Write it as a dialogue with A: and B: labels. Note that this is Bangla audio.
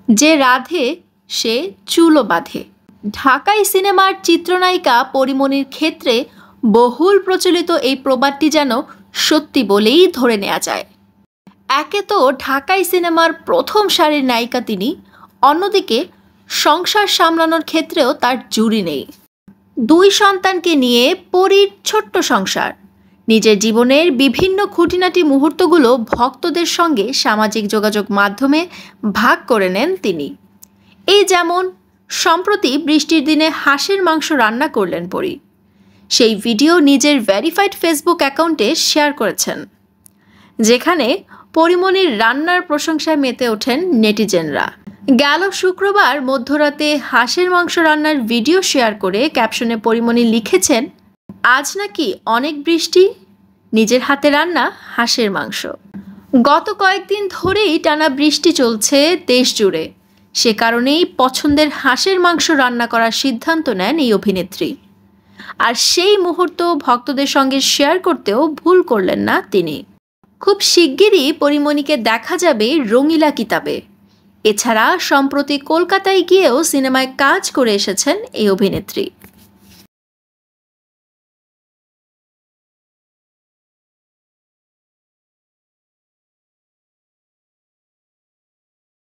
A: যে রাধে সে চুলও বাঁধে। ঢাকাই সিনেমার চিত্রনায়িকা পরীমনির ক্ষেত্রে বহুল প্রচলিত এই প্রবাদটি যেন সত্যি বলেই ধরে নেওয়া যায়। একে তো ঢাকাই সিনেমার প্রথম সারির নায়িকা তিনি, অন্যদিকে সংসার সামলানোর ক্ষেত্রেও তার জুড়ি নেই। 2 সন্তানকে নিয়ে পরীর ছোট্ট সংসার, নিজের জীবনের বিভিন্ন খুঁটিনাটি মুহূর্তগুলো ভক্তদের সঙ্গে সামাজিক যোগাযোগ মাধ্যমে ভাগ করে নেন তিনি। এই যেমন সম্প্রতি বৃষ্টির দিনে হাঁসের মাংস রান্না করলেন পরী, সেই ভিডিও নিজের ভেরিফাইড ফেসবুক অ্যাকাউন্টে শেয়ার করেছেন, যেখানে পরীমনির রান্নার প্রশংসায় মেতে ওঠেন নেটিজেনরা। গেল শুক্রবার মধ্যরাতে হাঁসের মাংস রান্নার ভিডিও শেয়ার করে ক্যাপশনে পরীমনি লিখেছেন, আজ নাকি অনেক বৃষ্টি, নিজের হাতে রান্না হাঁসের মাংস। গত কয়েকদিন ধরেই টানা বৃষ্টি চলছে দেশ জুড়ে, সে কারণেই পছন্দের হাঁসের মাংস রান্না করার সিদ্ধান্ত নেন এই অভিনেত্রী। আর সেই মুহূর্ত ভক্তদের সঙ্গে শেয়ার করতেও ভুল করলেন না তিনি। খুব শিগগিরই পরীমনিকে দেখা যাবে রঙিলা কিতাবে। এছাড়া সম্প্রতি কলকাতায় গিয়েও সিনেমায় কাজ করে এসেছেন এই অভিনেত্রী।